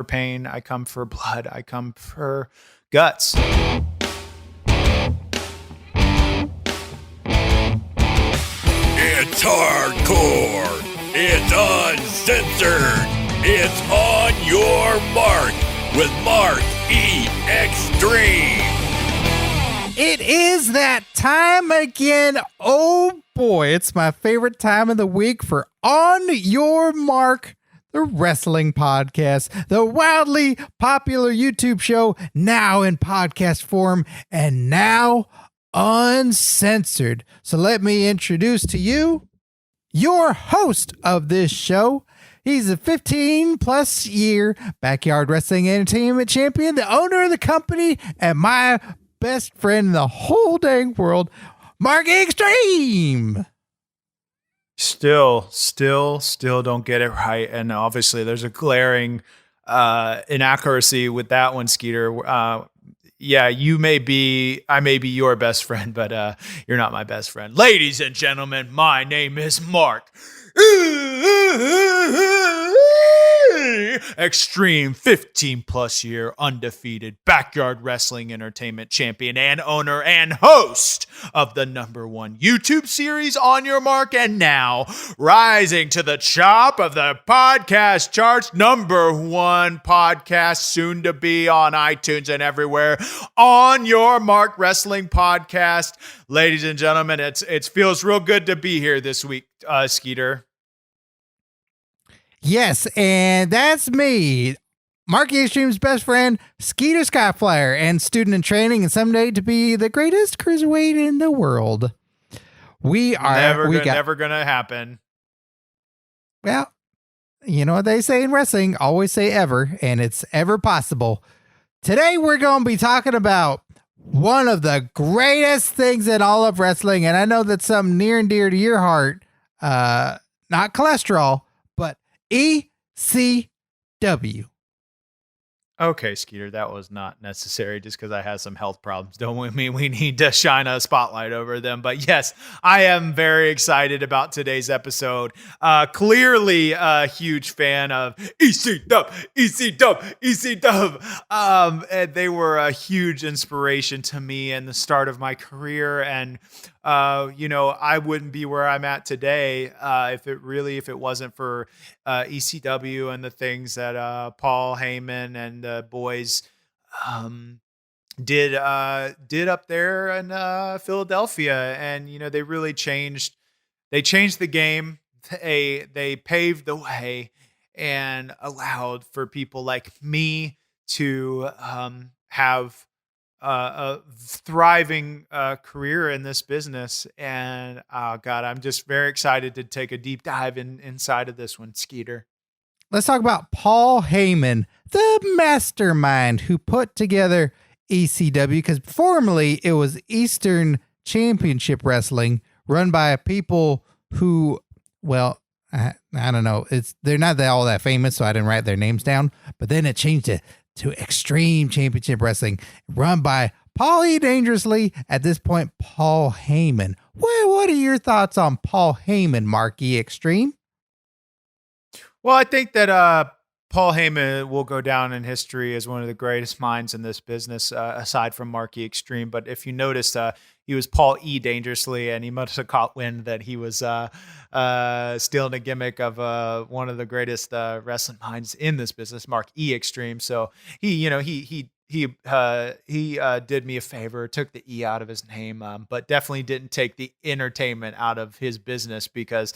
pain. I come for blood. I come for guts. It's hardcore. It's uncensored. It's On Your Mark with Mark E. Xtreme. It is that time again. Oh boy, it's my favorite time of the week for On Your Mark, the wrestling podcast, the wildly popular YouTube show, now in podcast form and now uncensored. So let me introduce to you your host of this show. He's a 15-plus year backyard wrestling entertainment champion, the owner of the company, and my best friend in the whole dang world, Mark Xtreme. Still don't get it right. And obviously there's a glaring inaccuracy with that one, Skeeter. Yeah, I may be your best friend, but you're not my best friend. Ladies and gentlemen, my name is Mark Xtreme, 15-plus year undefeated backyard wrestling entertainment champion and owner and host of the #1 YouTube series On Your Mark, and now rising to the top of the podcast charts, #1 podcast soon to be on iTunes and everywhere, On Your Mark Wrestling Podcast. Ladies and gentlemen, it feels real good to be here this week, Skeeter. Yes, and that's me, Mark Xtreme's best friend, Skeeter Skyflyer, and student in training, and someday to be the greatest cruiserweight in the world. Never gonna happen. Well, you know what they say in wrestling, always say ever, and it's ever possible. Today we're going to be talking about one of the greatest things in all of wrestling, and I know that's something near and dear to your heart, not cholesterol, but ECW. Okay, Skeeter, that was not necessary just because I have some health problems. Don't mean we need to shine a spotlight over them. But yes, I am very excited about today's episode. Clearly a huge fan of ECW. And they were a huge inspiration to me in the start of my career. And I wouldn't be where I'm at today if it wasn't for ECW and the things that Paul Heyman and the boys did up there in Philadelphia. And they really changed the game. They paved the way and allowed for people like me to have a thriving career in this business. And God, I'm just very excited to take a deep dive inside of this one, Skeeter. Let's talk about Paul Heyman, the mastermind who put together ECW, because formerly it was Eastern Championship Wrestling, run by people who, well, I don't know. They're not all that famous, so I didn't write their names down. But then it changed to Extreme Championship Wrestling, run by Paul E. Dangerously, at this point, Paul Heyman. What are your thoughts on Paul Heyman, Mark E. Xtreme? Well, I think that Paul Heyman will go down in history as one of the greatest minds in this business, aside from Mark E. Xtreme. But if you notice, he was Paul E. Dangerously, and he must have caught wind that he was stealing a gimmick of one of the greatest wrestling minds in this business, Mark E. Xtreme. So he did me a favor, took the E out of his name, but definitely didn't take the entertainment out of his business, because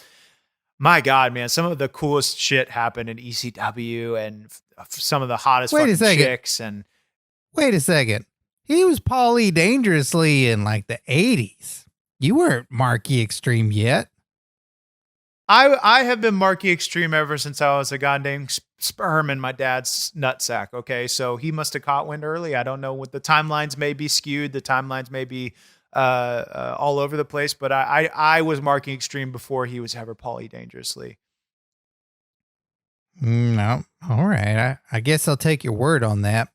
my God, man, some of the coolest shit happened in ECW, and some of the hottest chicks. And wait a second. He was Paul E. Dangerously in like the 80s. You weren't Mark E. Xtreme yet. I have been Mark E. Xtreme ever since I was a goddamn sperm in my dad's nutsack. Okay, so he must have caught wind early. I don't know what the timelines may be skewed. The timelines may be all over the place, but I was Mark E. Xtreme before he was ever Paul E. Dangerously. No, all right. I guess I'll take your word on that.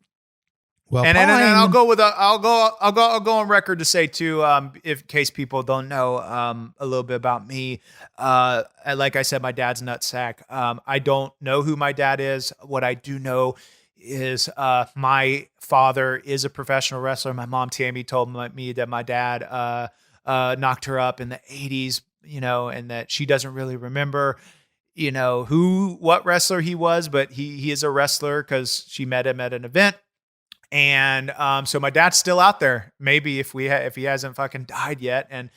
Well, and I'll go on record to say too, in case people don't know a little bit about me. Like I said, my dad's nutsack. I don't know who my dad is. What I do know is my father is a professional wrestler. My mom, Tammy, told me that my dad knocked her up in the 80s, and that she doesn't really remember, what wrestler he was, but he is a wrestler because she met him at an event. And so my dad's still out there, maybe if he hasn't fucking died yet. And,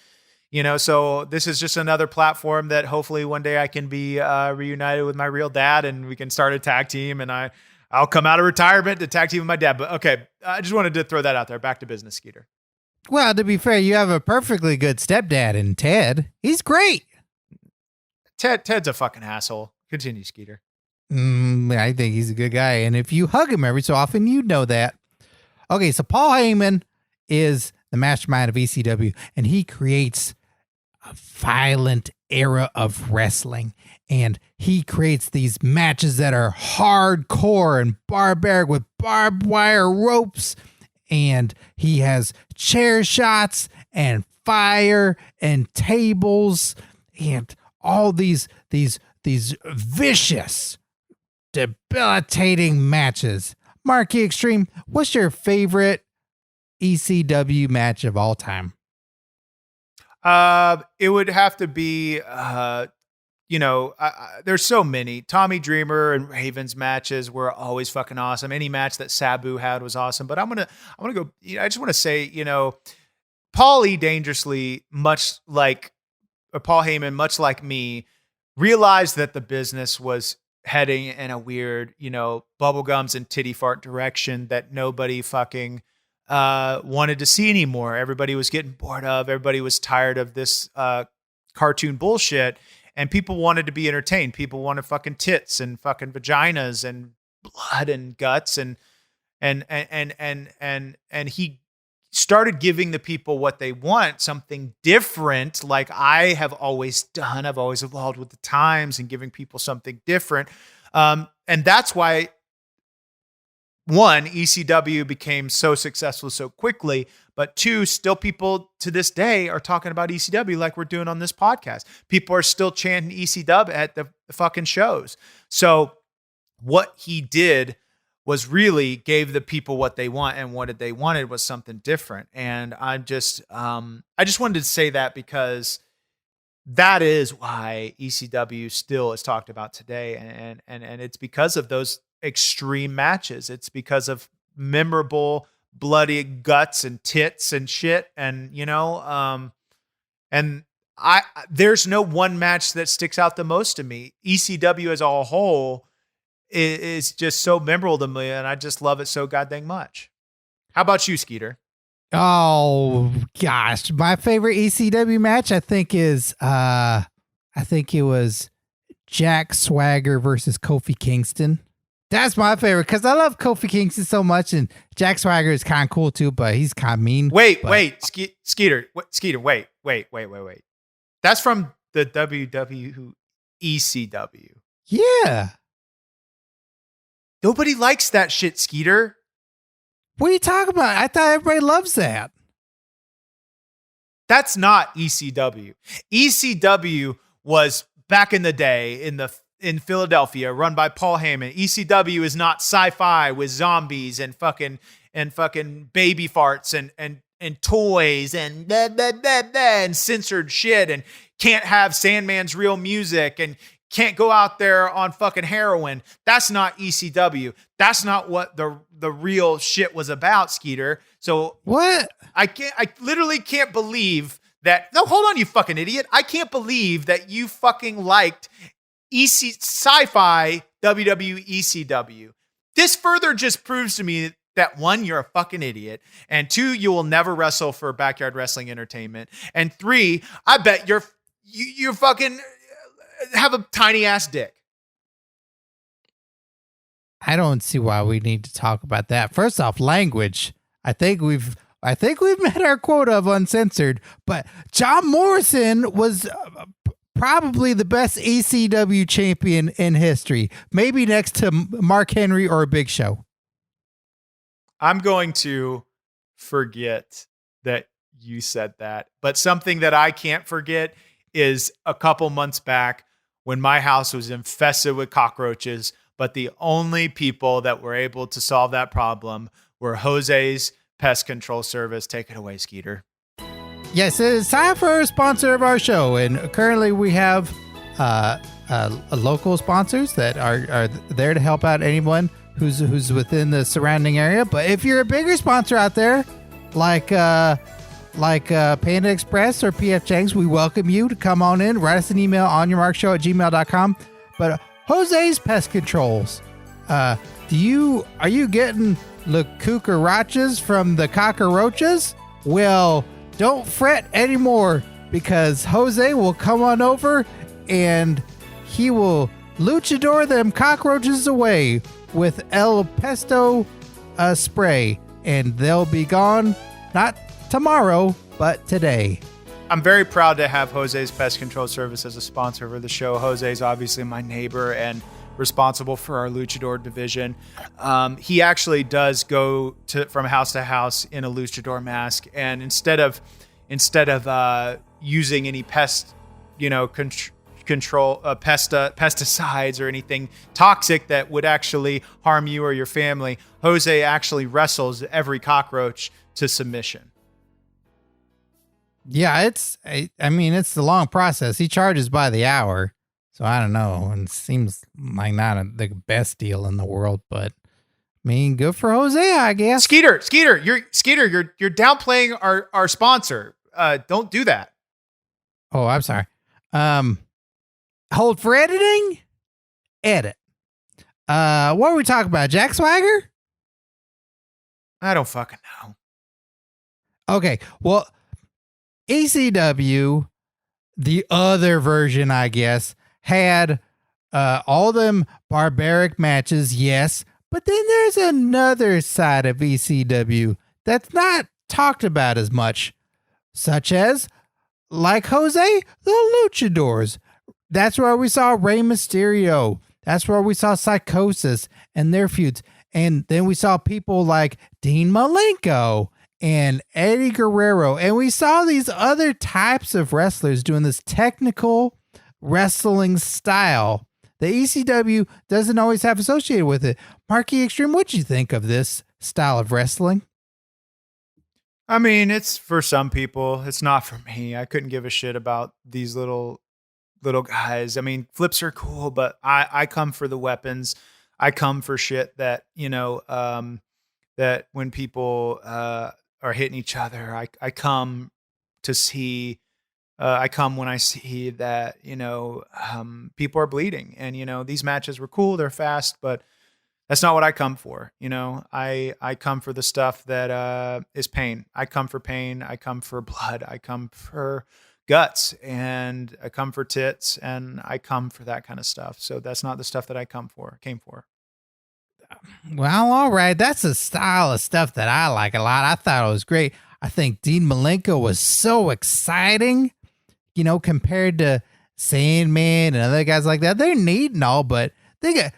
so this is just another platform that hopefully one day I can be reunited with my real dad and we can start a tag team, and I'll come out of retirement to tag team with my dad. But okay, I just wanted to throw that out there. Back to business, Skeeter. Well, to be fair, you have a perfectly good stepdad in Ted. He's great. Ted's a fucking asshole. Continue, Skeeter. I think he's a good guy. And if you hug him every so often, you know that. Okay, so Paul Heyman is the mastermind of ECW, and he creates a violent era of wrestling. And he creates these matches that are hardcore and barbaric with barbed wire ropes. And he has chair shots and fire and tables and all these vicious, debilitating matches. Marky Xtreme, what's your favorite ECW match of all time? It would have to be, there's so many. Tommy Dreamer and Raven's matches were always fucking awesome. Any match that Sabu had was awesome. But I'm gonna go. I just want to say, Paul E. Dangerously, much like Paul Heyman, much like me, realized that the business was heading in a weird, bubblegums and titty fart direction that nobody fucking wanted to see anymore. Everybody was getting bored of. Everybody was tired of this cartoon bullshit, and people wanted to be entertained. People wanted fucking tits and fucking vaginas and blood and guts, and he started giving the people what they want, something different, like I have always done. I've always evolved with the times and giving people something different. And that's why, one, ECW became so successful so quickly, but two, still people to this day are talking about ECW like we're doing on this podcast. People are still chanting ECW at the fucking shows. So what he did was really gave the people what they want, and what they wanted was something different. And I just wanted to say that because that is why ECW still is talked about today. And it's because of those extreme matches. It's because of memorable, bloody guts and tits and shit. And, there's no one match that sticks out the most to me. ECW as a whole is just so memorable to me, and I just love it so goddamn much. How about you, Skeeter? Oh gosh, my favorite ECW match, I think it was Jack Swagger versus Kofi Kingston. That's my favorite because I love Kofi Kingston so much, and Jack Swagger is kind of cool too, but he's kind of mean. Skeeter, wait. That's from the ECW. Yeah. Nobody likes that shit, Skeeter. What are you talking about? I thought everybody loves that. That's not ECW. ECW was back in the day in Philadelphia, run by Paul Heyman. ECW is not sci-fi with zombies and fucking baby farts and toys and blah, blah, blah, blah, and censored shit, and can't have Sandman's real music and can't go out there on fucking heroin. That's not ECW. That's not what the real shit was about, Skeeter. So what? I literally can't believe that. No, hold on, you fucking idiot. I can't believe that you fucking liked sci-fi WWE ECW. This further just proves to me that one, you're a fucking idiot, and two, you will never wrestle for Backyard Wrestling Entertainment, and three, I bet you fucking have a tiny ass dick. I don't see why we need to talk about that. First off, language. I think we've met our quota of uncensored, but John Morrison was probably the best ECW champion in history. Maybe next to Mark Henry or Big Show. I'm going to forget that you said that, but something that I can't forget is a couple months back when my house was infested with cockroaches. but the only people that were able to solve that problem were Jose's Pest Control Service. Take it away, Skeeter. Yes, it's time for a sponsor of our show, and currently we have local sponsors that are there to help out anyone who's within the surrounding area. But if you're a bigger sponsor out there, like Panda Express or PF Chang's, we welcome you to come on in. Write us an email OnYourMarkShow@gmail.com. But Jose's Pest Controls, are you getting the cucarachas from the cockroaches? Well, don't fret anymore, because Jose will come on over and he will luchador them cockroaches away with El Pesto spray, and they'll be gone not tomorrow, but today. I'm very proud to have Jose's Pest Control Service as a sponsor of the show. Jose's obviously my neighbor and responsible for our luchador division. He actually does go from house to house in a luchador mask, and instead of using any pest, pesticides or anything toxic that would actually harm you or your family, Jose actually wrestles every cockroach to submission. Yeah, it's the long process. He charges by the hour. So I don't know. And it seems like not the best deal in the world, but I mean, good for Jose, I guess. Skeeter, you're downplaying our sponsor. Don't do that. Oh, I'm sorry. Hold for editing. Edit. What are we talking about? Jack Swagger? I don't fucking know. Okay. Well, ECW, the other version, I guess, had all them barbaric matches, yes, but then there's another side of ECW that's not talked about as much, such as, like Jose, the Luchadors. That's where we saw Rey Mysterio. That's where we saw Psychosis and their feuds. And then we saw people like Dean Malenko and Eddie Guerrero. And we saw these other types of wrestlers doing this technical wrestling style that ECW doesn't always have associated with it. Marky Xtreme, what'd you think of this style of wrestling? I mean, it's for some people. It's not for me. I couldn't give a shit about these little guys. I mean, flips are cool, but I come for the weapons. I come for shit that, that when people are hitting each other, I come to see. I come when I see that, people are bleeding, and, these matches were cool. They're fast, but that's not what I come for. I come for the stuff that is pain. I come for pain. I come for blood. I come for guts, and I come for tits, and I come for that kind of stuff. So that's not the stuff that I came for. Well, all right. That's a style of stuff that I like a lot. I thought it was great. I think Dean Malenko was so exciting, compared to Sandman and other guys like that. They're neat and all, but they got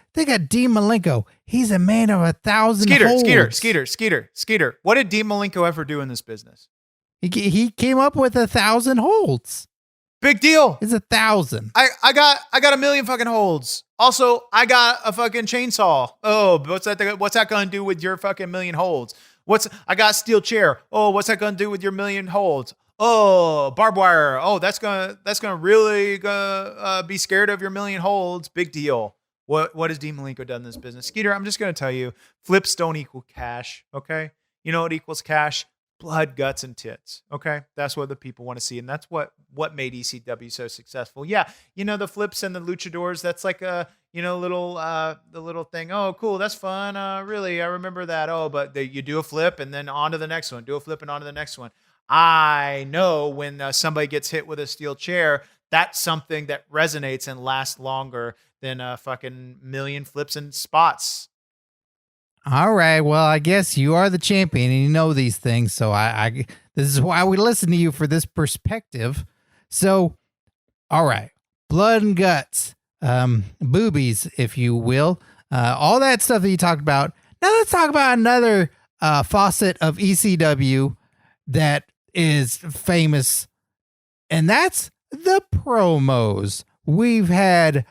Dean Malenko. He's a man of 1,000 holds. Skeeter. What did Dean Malenko ever do in this business? He came up with 1,000 holds. Big deal. It's 1,000. I got 1,000,000 fucking holds. Also, I got a fucking chainsaw. Oh, what's that gonna do with your fucking 1,000,000 holds? I got a steel chair. Oh, what's that gonna do with your 1,000,000 holds? Oh, barbed wire. Oh, that's gonna really be scared of your 1,000,000 holds. Big deal. What has Dean Malenko done in this business? Skeeter, I'm just gonna tell you, flips don't equal cash. Okay, you know what equals cash? Blood, guts, and tits. Okay, that's what the people want to see, and that's what made ECW so successful. Yeah, the flips and the luchadors. That's like a the little thing. Oh, cool, that's fun. Really, I remember that. Oh, but you do a flip and then on to the next one. Do a flip and on to the next one. I know when somebody gets hit with a steel chair, that's something that resonates and lasts longer than a fucking 1,000,000 flips and spots. All right. Well, I guess you are the champion and you know these things. So this is why we listen to you, for this perspective. So, all right. Blood and guts, boobies, if you will, all that stuff that you talked about. Now let's talk about another faucet of ECW that is famous, and that's the promos. We've had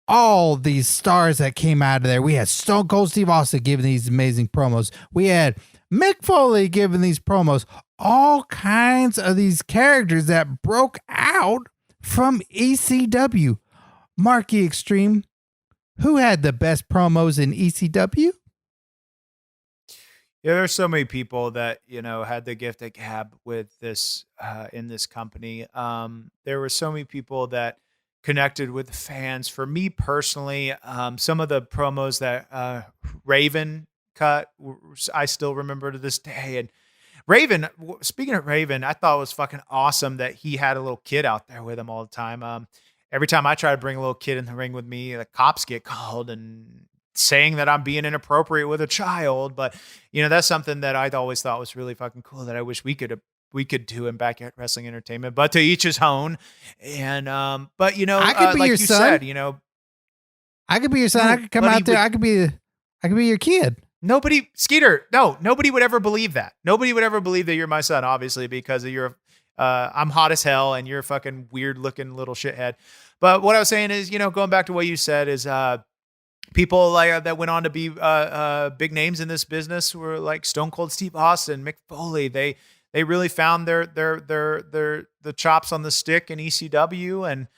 all these stars that came out of there. We had Stone Cold Steve Austin giving these amazing promos. We had Mick Foley giving these promos. All kinds of these characters that broke out from ECW. Marky Xtreme, who had the best promos in ECW? Yeah, there's so many people that, had the gift of gab with this in this company. There were so many people that connected with the fans. For me personally, some of the promos that Raven cut, I still remember to this day. And Raven, speaking of Raven, I thought it was fucking awesome that he had a little kid out there with him all the time. Every time I try to bring a little kid in the ring with me, the cops get called and saying that I'm being inappropriate with a child. But, that's something that I always thought was really fucking cool that I wish we could do in Backyard Wrestling Entertainment, but to each his own. And, but I could be like your you son. said, I could be your son. I could come out there. I could be your kid. Nobody, Skeeter, no, nobody would ever believe that. Nobody would ever believe that you're my son, obviously, because I'm hot as hell and you're a fucking weird looking little shithead. But what I was saying is, going back to what you said is, people like that went on to be big names in this business were like Stone Cold Steve Austin, Mick Foley. They really found the chops on the stick in ECW, and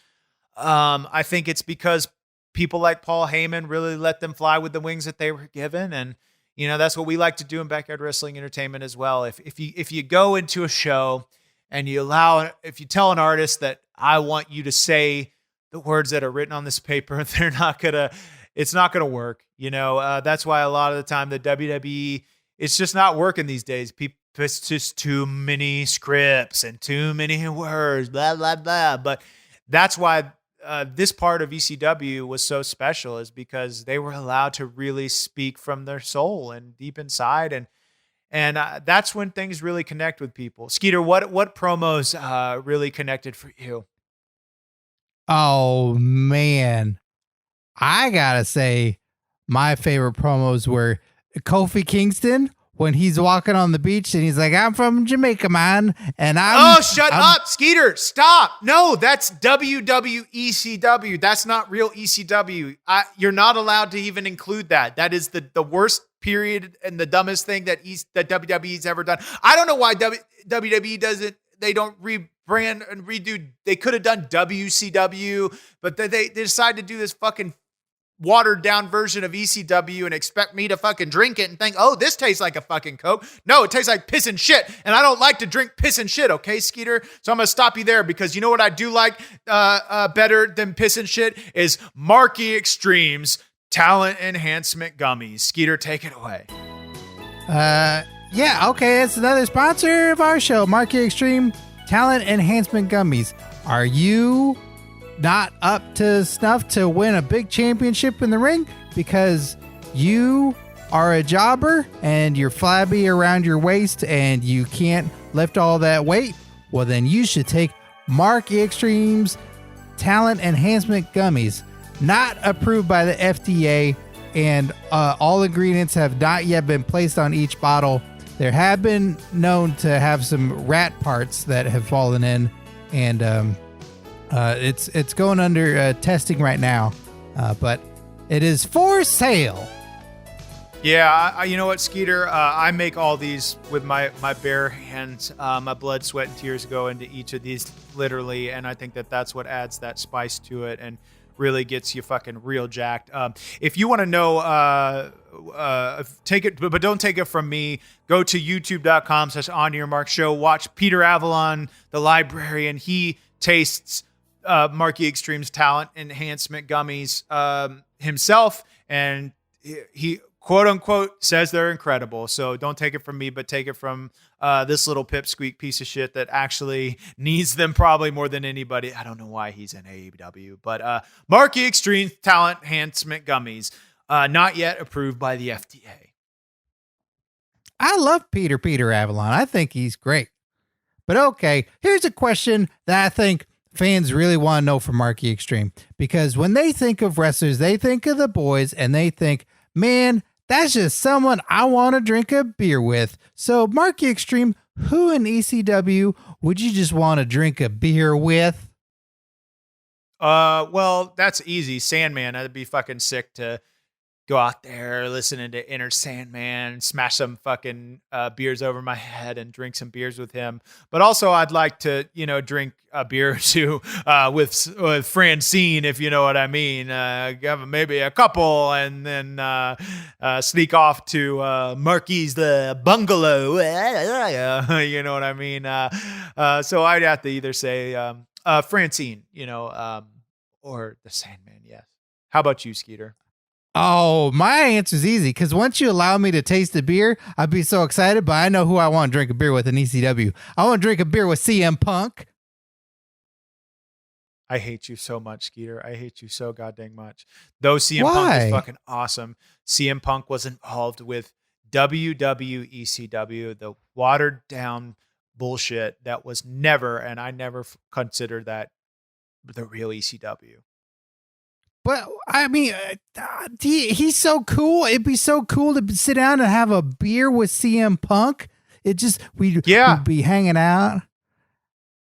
I think it's because people like Paul Heyman really let them fly with the wings that they were given, and that's what we like to do in Backyard Wrestling Entertainment as well. If you go into a show and if you tell an artist that I want you to say the words that are written on this paper, it's not gonna work. That's why a lot of the time the WWE, it's just not working these days. It's just too many scripts and too many words, blah, blah, blah. But that's why this part of ECW was so special, is because they were allowed to really speak from their soul and deep inside. And that's when things really connect with people. Skeeter, what promos really connected for you? Oh, man. I gotta say, my favorite promos were Kofi Kingston when he's walking on the beach and he's like, "I'm from Jamaica, man," and shut up, Skeeter! Stop! No, that's WWECW. That's not real ECW. You're not allowed to even include that. That is the worst period and the dumbest thing that WWE's ever done. I don't know why WWE doesn't. They don't rebrand and redo. They could have done WCW, but they decided to do this fucking watered down version of ECW and expect me to fucking drink it and think, oh, this tastes like a fucking Coke. No, it tastes like piss and shit. And I don't like to drink piss and shit. Okay, Skeeter. So I'm going to stop you there, because you know what I do like better than piss and shit is Marky Xtreme's Talent Enhancement Gummies. Skeeter, take it away. Yeah. Okay. It's another sponsor of our show, Marky Xtreme Talent Enhancement Gummies. Are you not up to snuff to win a big championship in the ring because you are a jobber and you're flabby around your waist and you can't lift all that weight? Well, then you should take Marky Xtreme's Talent Enhancement Gummies. Not approved by the FDA, and all ingredients have not yet been placed on each bottle. There have been known to have some rat parts that have fallen in, and it's going under testing right now, but it is for sale. Yeah, you know what, Skeeter? I make all these with my bare hands. My blood, sweat, and tears go into each of these, literally, and I think that's what adds that spice to it and really gets you fucking real jacked. If you want to know, take it, but don't take it from me. Go to youtube.com/OnYourMarkShow. Watch Peter Avalon, the librarian. He tastes Marky Xtreme's Talent Enhancement Gummies himself, and he quote unquote says they're incredible. So don't take it from me, but take it from this little pipsqueak piece of shit that actually needs them probably more than anybody. I don't know why he's in AEW, but Marky Xtreme's Talent Enhancement Gummies, not yet approved by the FDA. I love Peter Avalon. I think he's great. But okay, here's a question that I think fans really want to know from Marky Xtreme, because when they think of wrestlers, they think of the boys and they think, man, that's just someone I want to drink a beer with. So Marky Xtreme, who in ECW would you just want to drink a beer with? Well, that's easy. Sandman. I'd be fucking sick to go out there listening to Inner Sandman, smash some fucking beers over my head and drink some beers with him. But also I'd like to, drink a beer or two with Francine, if you know what I mean. Have maybe a couple and then sneak off to Marky's the bungalow. You know what I mean? So I'd have to either say Francine, or the Sandman, yes. How about you, Skeeter? Oh, my answer's easy, because once you allow me to taste the beer, I'd be so excited, but I know who I want to drink a beer with in ECW. I want to drink a beer with CM Punk. I hate you so much, Skeeter. I hate you so goddamn much. Though CM Punk is fucking awesome, CM Punk was involved with WWECW, the watered down bullshit that was never, and I never considered that the real ECW. But I mean, he's so cool. It'd be so cool to sit down and have a beer with CM Punk. We'd be hanging out.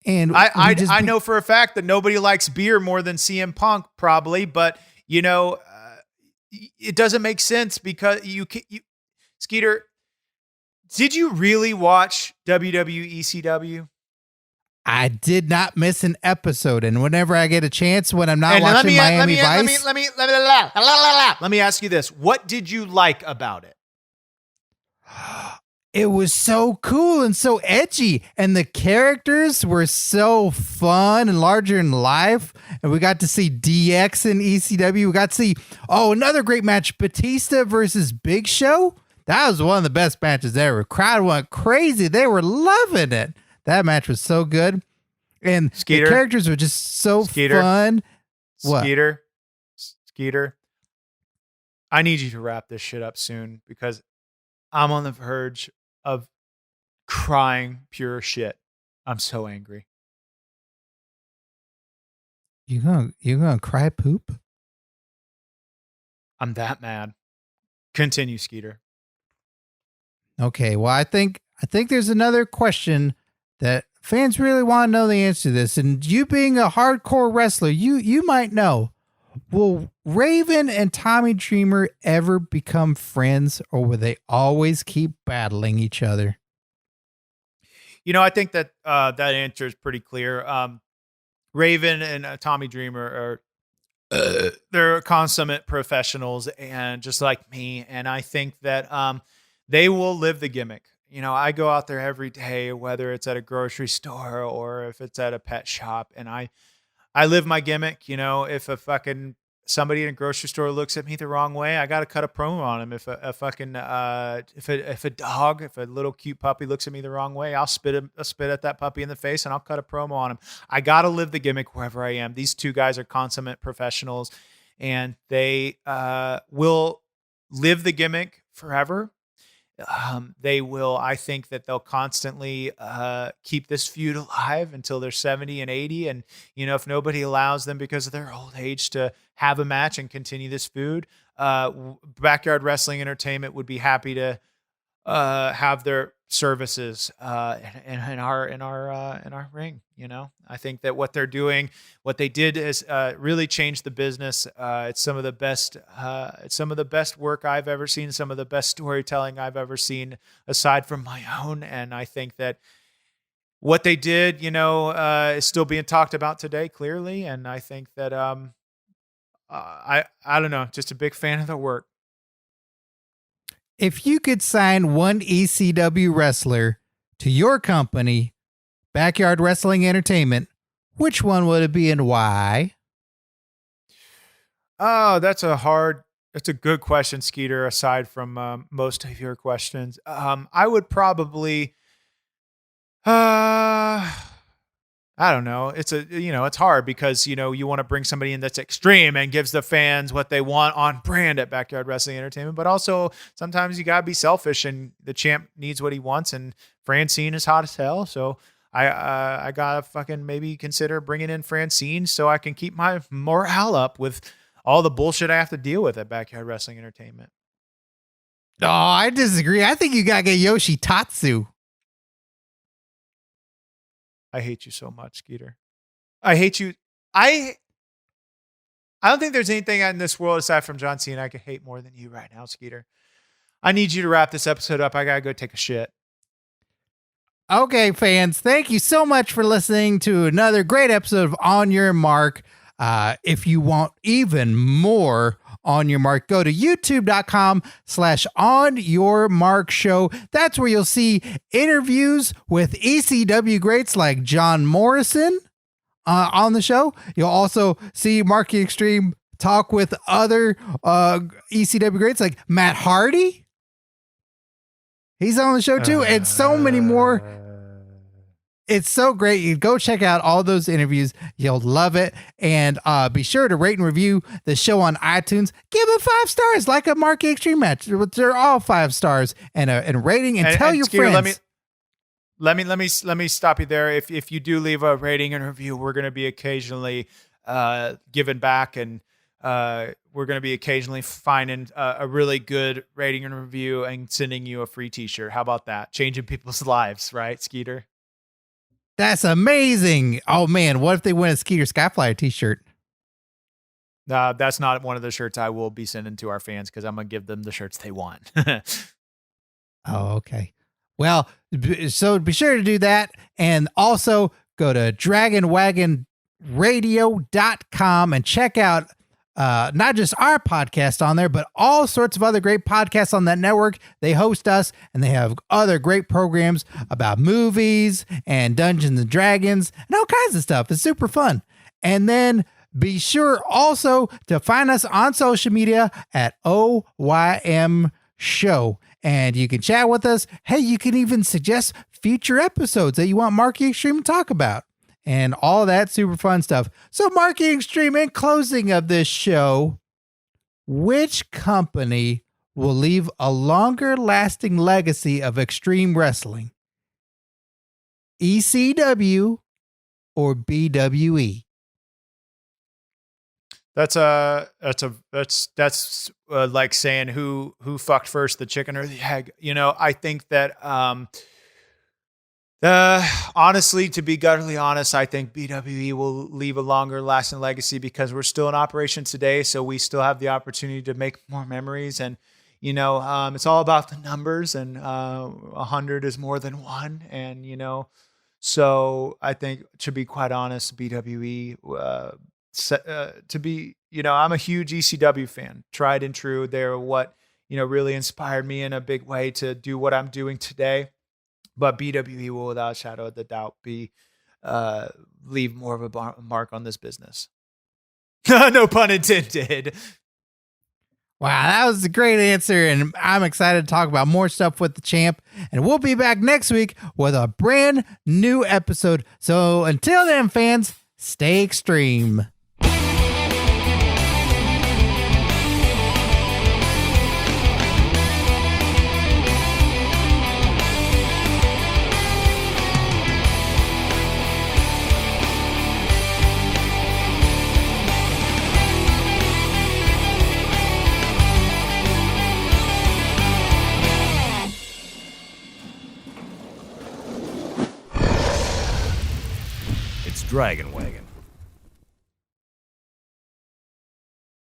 And I know for a fact that nobody likes beer more than CM Punk, probably. But it doesn't make sense because Skeeter, did you really watch WWECW? I did not miss an episode, and whenever I get a chance, when I'm not watching Miami Vice, let me ask you this: what did you like about it? It was so cool and so edgy, and the characters were so fun and larger in life. And we got to see DX in ECW. We got to see another great match: Batista versus Big Show. That was one of the best matches ever. Crowd went crazy; they were loving it. That match was so good. And the characters were just so fun. What? Skeeter, I need you to wrap this shit up soon because I'm on the verge of crying pure shit. I'm so angry. You gonna cry poop? I'm that mad. Continue, Skeeter. Okay, well, I think there's another question that fans really want to know the answer to this. And you being a hardcore wrestler, you might know. Will Raven and Tommy Dreamer ever become friends, or will they always keep battling each other? I think that that answer is pretty clear. Raven and Tommy Dreamer they're consummate professionals and just like me. And I think that they will live the gimmick. I go out there every day, whether it's at a grocery store or if it's at a pet shop, and I live my gimmick. If a fucking somebody in a grocery store looks at me the wrong way, I got to cut a promo on him. If a little cute puppy looks at me the wrong way, I'll spit at that puppy in the face and I'll cut a promo on him. I got to live the gimmick wherever I am. These two guys are consummate professionals, and they will live the gimmick forever. They will. I think that they'll constantly keep this feud alive until they're 70 and 80. And, if nobody allows them because of their old age to have a match and continue this feud, Backyard Wrestling Entertainment would be happy to have their services in our ring. I think that what they're doing, what they did is really changed the business. It's some of the best work I've ever seen, some of the best storytelling I've ever seen aside from my own. And I think that what they did, is still being talked about today, clearly. And I think that I don't know, just a big fan of the work. If you could sign one ECW wrestler to your company, Backyard Wrestling Entertainment, which one would it be and why? Oh, that's a good question, Skeeter, aside from most of your questions. I would probably, I don't know. It's hard because, you want to bring somebody in that's extreme and gives the fans what they want on brand at Backyard Wrestling Entertainment. But also sometimes you gotta be selfish and the champ needs what he wants. And Francine is hot as hell. So I gotta fucking maybe consider bringing in Francine so I can keep my morale up with all the bullshit I have to deal with at Backyard Wrestling Entertainment. Oh, I disagree. I think you gotta get Yoshi Tatsu. I hate you so much, Skeeter. I hate you. I don't think there's anything in this world aside from John Cena I could hate more than you right now, Skeeter. I need you to wrap this episode up. I got to go take a shit. Okay, fans, thank you so much for listening to another great episode of On Your Mark. If you want even more On Your Mark, go to youtube.com/OnYourMarkShow. That's where you'll see interviews with ECW greats like John Morrison on the show. You'll also see Marky Xtreme talk with other ECW greats like Matt Hardy. He's on the show too, and so many more. It's so great. You go check out all those interviews. You'll love it. And be sure to rate and review the show on iTunes. Give it 5 stars, like a Marky Xtreme match. They're all 5 stars and a rating. And tell your Skeeter, friends. Let me stop you there. If you do leave a rating and review, we're going to be occasionally giving back, and we're going to be occasionally finding a really good rating and review and sending you a free T-shirt. How about that? Changing people's lives, right, Skeeter? That's amazing. Oh man, what if they win a Skeeter Skyflyer t-shirt? That's not one of the shirts I will be sending to our fans because I'm going to give them the shirts they want. Oh, okay. Well, so be sure to do that. And also go to dragonwagonradio.com and check out not just our podcast on there, but all sorts of other great podcasts on that network. They host us, and they have other great programs about movies and Dungeons and Dragons and all kinds of stuff. It's super fun. And then be sure also to find us on social media at OYM Show. And you can chat with us. Hey, you can even suggest future episodes that you want Marky Xtreme to talk about. And all that super fun stuff. So, Marky Xtreme, in closing of this show, which company will leave a longer lasting legacy of extreme wrestling? ECW or BWE? That's like saying who fucked first, the chicken or the egg. You know, I think that honestly, to be gutturally honest, I think BWE will leave a longer lasting legacy because we're still in operation today. So we still have the opportunity to make more memories. And, you know, it's all about the numbers, and 100 is more than 1. And, you know, so I think, to be quite honest, BWE, to be, you know, I'm a huge ECW fan, tried and true. They're what, you know, really inspired me in a big way to do what I'm doing today. But BWE will, without a shadow of the doubt, leave more of a mark on this business. No pun intended. Wow, that was a great answer, and I'm excited to talk about more stuff with the champ. And we'll be back next week with a brand new episode. So until then, fans, stay extreme. Dragon Wagon.